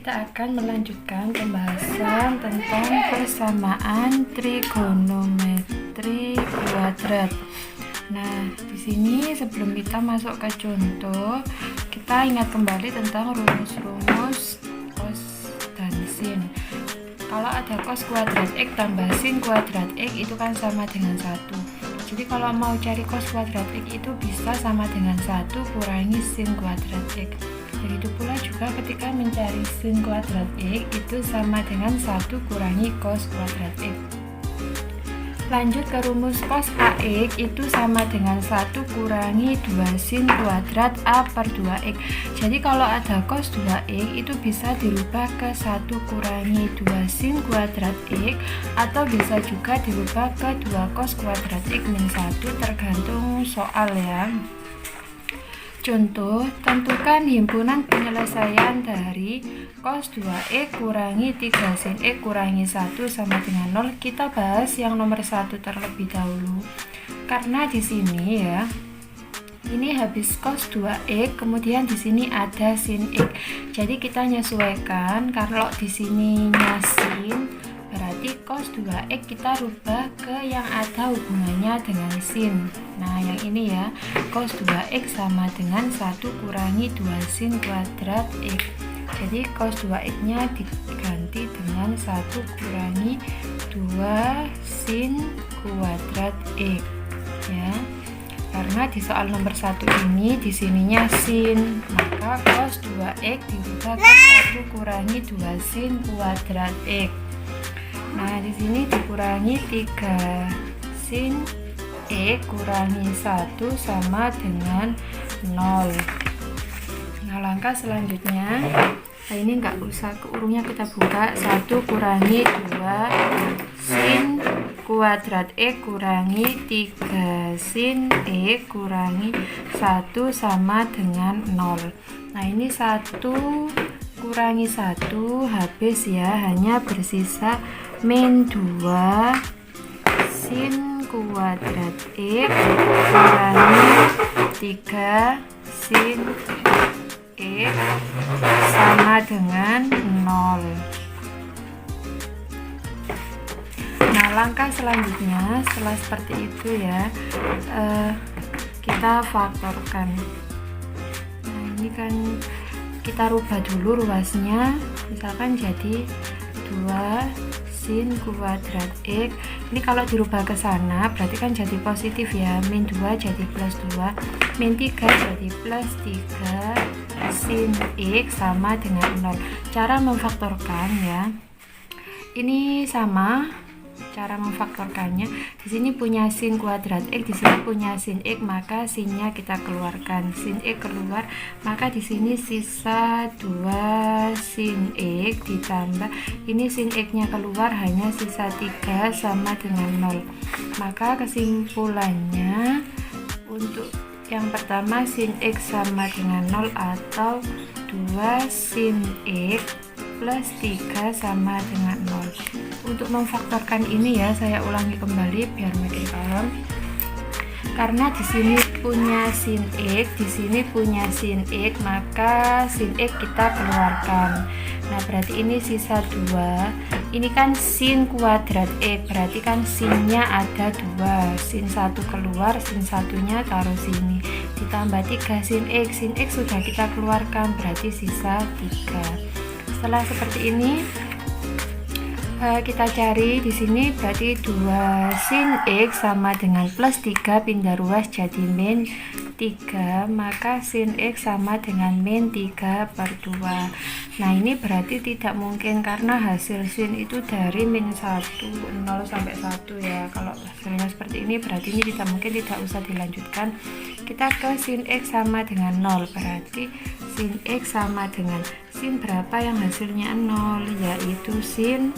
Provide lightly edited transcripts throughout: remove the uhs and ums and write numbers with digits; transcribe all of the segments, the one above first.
kita akan melanjutkan pembahasan tentang persamaan trigonometri kuadrat. Nah, di sini sebelum kita masuk ke contoh, kita ingat kembali tentang rumus-rumus cos dan sin. Kalau ada cos kuadrat X tambah sin kuadrat X itu kan sama dengan 1. Jadi kalau mau cari cos kuadrat X itu bisa sama dengan 1 kurangi sin kuadrat X. Begitu pula juga ketika mencari sin kuadrat X itu sama dengan 1 kurangi cos kuadrat X. Lanjut ke rumus cos AX itu sama dengan 1 kurangi 2 sin kuadrat A per 2X. Jadi kalau ada cos 2X itu bisa dirubah ke 1 kurangi 2 sin kuadrat X, atau bisa juga dirubah ke 2 cos kuadrat X min 1, tergantung soal ya. Contoh, tentukan himpunan penyelesaian dari cos 2X kurangi 3 sin X kurangi 1 sama dengan 0. Kita bahas yang nomor 1 terlebih dahulu. Karena di sini ya, ini habis cos 2X, kemudian di sini ada sin X. Jadi kita menyesuaikan, kalau di sininya sin, berarti cos 2X kita rubah ke yang ada hubungannya dengan sin. Nah, yang ini ya, cos 2X sama dengan 1 kurangi 2 sin kuadrat X. Jadi cos 2X nya diganti dengan 1 kurangi 2 sin kuadrat X ya. Karena di soal nomor 1 ini di sininya sin, maka cos 2X dirubah ke 1 kurangi 2 sin kuadrat X. Nah, di sini dikurangi 3 sin X kurangi 1 sama dengan 0. Nah, langkah selanjutnya, ini enggak usah keurungnya kita buka. 1 kurangi 2 sin kuadrat X kurangi 3 sin X kurangi 1 sama dengan 0. Nah, ini 1 kurangi 1 habis ya, hanya bersisa min 2 sin kuadrat X kurangi 3 sin X sama dengan 0. Nah, langkah selanjutnya setelah seperti itu ya, kita faktorkan. Nah, ini kan kita rubah dulu ruasnya, misalkan jadi 2 sin kuadrat X. Ini kalau dirubah ke sana berarti kan jadi positif ya, min 2 jadi plus 2, min 3 jadi plus 3 sin X sama dengan 0. Cara memfaktorkan ya, ini sama cara memfaktorkannya. Di sini punya sin kuadrat X, di sini punya sin X, maka sinnya kita keluarkan. Sin X keluar, maka di sini sisa 2 sin X ditambah ini sin X-nya keluar, hanya sisa 3 sama dengan 0. Maka kesimpulannya untuk yang pertama sin X sama dengan 0 atau 2 sin X plus 3 sama dengan 0. Untuk memfaktorkan ini ya, saya ulangi kembali biar makin paham. Karena di sini punya sin X, di sini punya sin X, maka sin X kita keluarkan. Nah, berarti ini sisa 2. Ini kan sin kuadrat X, berarti kan sinnya ada 2. Sin 1 keluar, sin satunya taruh sini. Ditambah 3 sin X. Sin X sudah kita keluarkan, berarti sisa 3. Setelah seperti ini, kita cari di sini berarti 2 sin X sama dengan plus 3 pindah ruas jadi min 3, maka sin X sama dengan min 3 per 2. Nah, ini berarti tidak mungkin karena hasil sin itu dari min 1, 0 sampai 1 ya. Kalau hasilnya seperti ini berarti ini tidak mungkin, tidak usah dilanjutkan. Kita ke sin X sama dengan 0, berarti sin X sama dengan sin berapa yang hasilnya 0, yaitu sin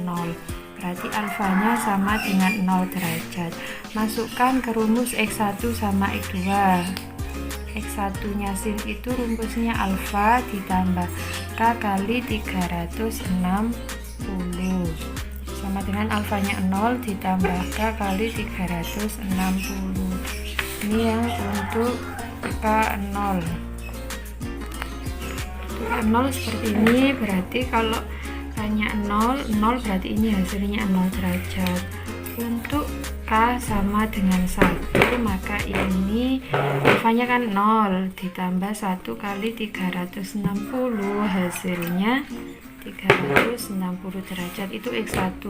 0. Berarti alfanya sama dengan 0 derajat. Masukkan ke rumus X1 sama X2. X1 nya sin itu rumusnya alfa ditambah K kali 360 sama dengan alfanya 0 ditambah K kali 360. Ini yang untuk K0. 0 seperti ini, berarti kalau hanya 0 berarti ini hasilnya 0 derajat. Untuk K sama dengan 1, maka ini alfanya kan 0 ditambah 1 kali 360, hasilnya 360 derajat, itu X1.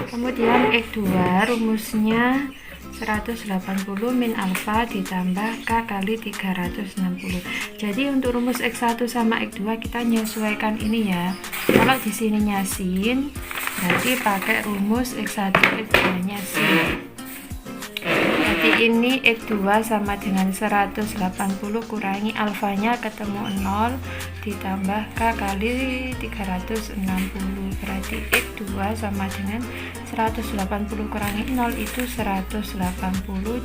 Kemudian X2 rumusnya 180 min alfa ditambah K kali 360. Jadi untuk rumus X1 sama X2 kita menyesuaikan ini ya. Kalau di sininya sin, berarti pakai rumus X1 X2 nya sin. Jadi ini X2 sama dengan 180 kurangi alfanya ketemu 0 ditambah K kali 360, berarti X2 sama dengan 180 kurangi 0 itu 180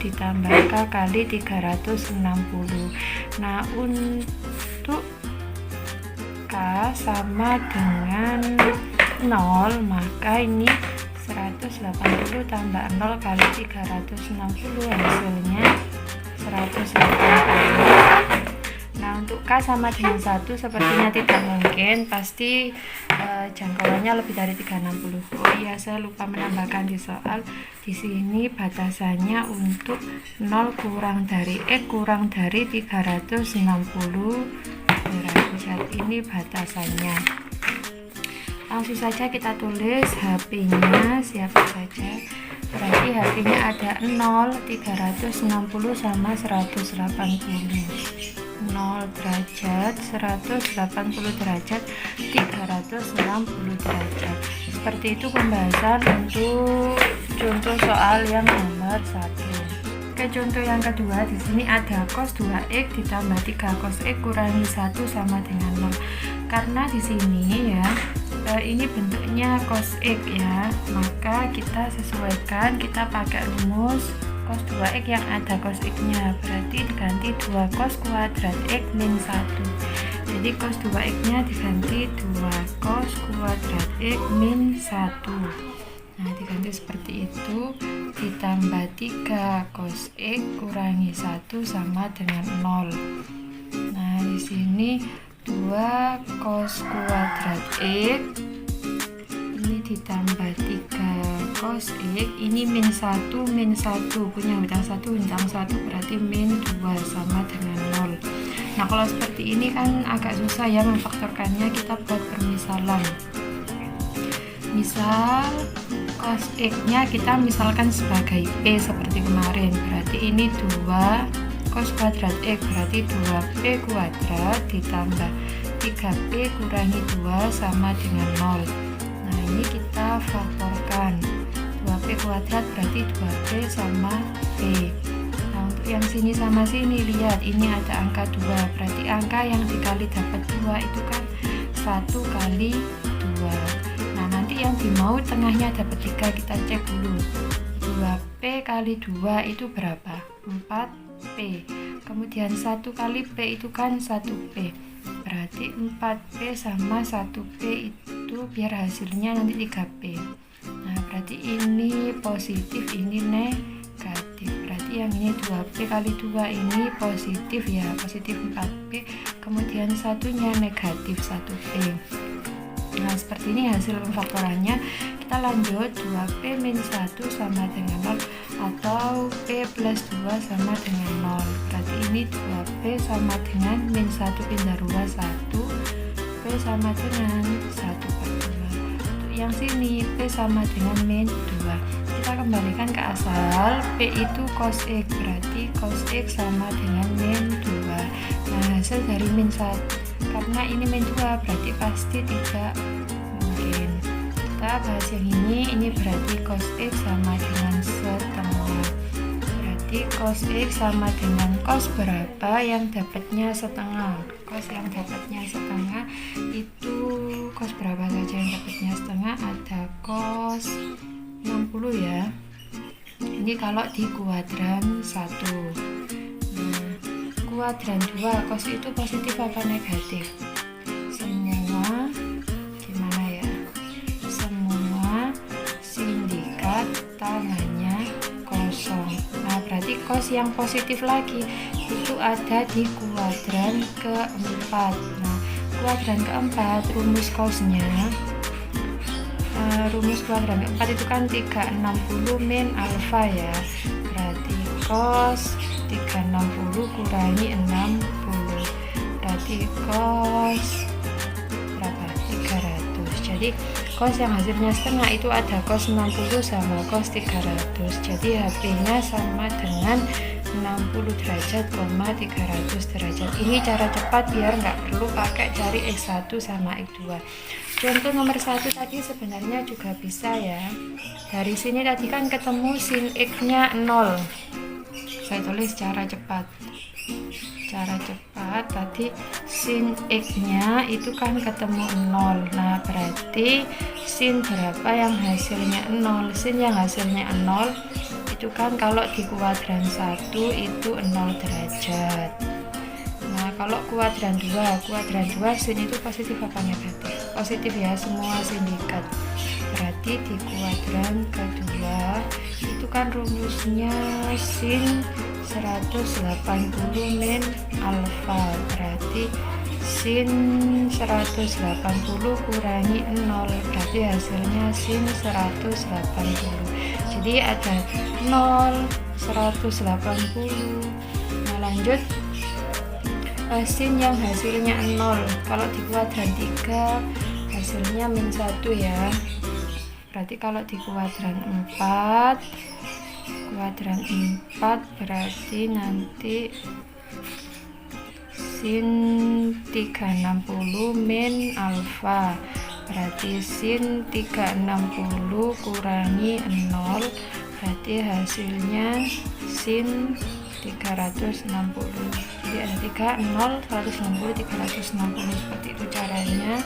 ditambah K kali 360. Nah, untuk K sama dengan 0, maka ini 180 tambah 0 kali 360, hasilnya 180. Nah, untuk K sama dengan 1 sepertinya tidak mungkin, pasti jangkauannya lebih dari 360. Oh iya, saya lupa menambahkan di soal. Di sini batasannya untuk 0 kurang dari X kurang dari 360 derajat. Ini batasannya. Langsung saja kita tulis HP-nya siapa saja. Berarti HP-nya ada 0, 360 sama 180. 0 derajat, 180 derajat, 360 derajat. Seperti itu pembahasan untuk contoh soal yang nomor 1. Oke, contoh yang kedua, di sini ada cos 2x ditambah 3 cos x kurangi 1 sama dengan 0. Karena di sini ya, ini bentuknya cos x ya, maka kita sesuaikan, kita pakai rumus cos 2x yang ada cos x nya, berarti diganti 2 cos kuadrat x min 1. Jadi cos 2x nya diganti 2 cos kuadrat x min 1. Nah, diganti seperti itu, ditambah 3 cos x kurangi 1 sama dengan 0. Nah, di sini 2 cos kuadrat x ini ditambah 3 cos x, ini min 1 punya bintang 1 berarti min 2 sama dengan 0. Nah, kalau seperti ini kan agak susah ya memfaktorkannya, kita buat permisalan. Misal cos x nya kita misalkan sebagai P seperti kemarin, berarti ini 2 cos kuadrat x berarti 2p kuadrat ditambah 3p kurangi 2 sama dengan 0. Nah, ini kita faktorkan, 2p kuadrat berarti 2p sama p. Nah, untuk yang sini sama sini, lihat ini ada angka 2, berarti angka yang dikali dapat 2 itu kan 1 kali 2. Nah, nanti yang dimau tengahnya dapat 3, kita cek dulu. 2p kali 2 itu berapa? 4p. Kemudian 1 kali p itu kan 1p, berarti 4p sama 1p itu biar hasilnya nanti 3p. Nah, berarti ini positif, ini negatif, berarti yang ini 2p kali 2 ini positif ya, positif 4p, kemudian satunya negatif 1p. Nah, seperti ini hasil pemfaktorannya. Kita lanjut, 2p min 1 sama dengan 0 atau p plus 2 sama dengan 0. Berarti ini 2p sama dengan min 1 pindah rubah 1, p sama dengan 1/2. Untuk yang sini p sama dengan min 2. Kita kembalikan ke asal, p itu cos x, berarti cos x sama dengan min 2. Nah, hasil dari min 1, karena ini min 2 berarti pasti tidak mungkin. Kita bahas yang ini berarti cos x sama dengan setengah. Berarti cos x sama dengan cos berapa yang dapatnya setengah? Cos yang dapatnya setengah itu cos berapa saja yang dapatnya setengah? Ada cos 60 ya. Ini kalau di kuadran 1. Kuadran 2, cos itu positif apa negatif? Semua gimana ya? Semua sindikat tangannya kosong. Nah, berarti cos yang positif lagi itu ada di kuadran keempat. Nah, kuadran keempat, rumus cosnya rumus kuadran keempat itu kan 360 min alfa ya, berarti cos 360 kurangi 60, berarti cos berapa? 300. Jadi cos yang hasilnya setengah itu ada cos 60 sama cos 300. Jadi HP-nya sama dengan 60 derajat, 300 derajat. Ini cara cepat biar nggak perlu pakai cari X1 sama X2. Contoh nomor 1 tadi sebenarnya juga bisa ya. Dari sini tadi kan ketemu sin X-nya 0. Saya tulis cara cepat. Cara cepat tadi sin X-nya itu kan ketemu 0. Nah, berarti sin berapa yang hasilnya 0? Sin yang hasilnya 0 itu kan kalau di kuadran 1 itu 0 derajat. Nah, kalau kuadran 2 sin itu positif apa negatif? Positif ya, semua sindikat. Berarti di kuadran kedua itu kan rumusnya sin 180 min alfa, berarti sin 180 kurangi 0, berarti hasilnya sin 180. Jadi ada 0, 180. Nah, lanjut sin yang hasilnya 0, kalau di kuadran 3 hasilnya min 1 ya, berarti kalau di kuadran 4 berarti nanti sin 360 min alfa, berarti sin 360 kurangi 0, berarti hasilnya sin 360. Jadi ada 3, 0, 160, 360, seperti itu caranya.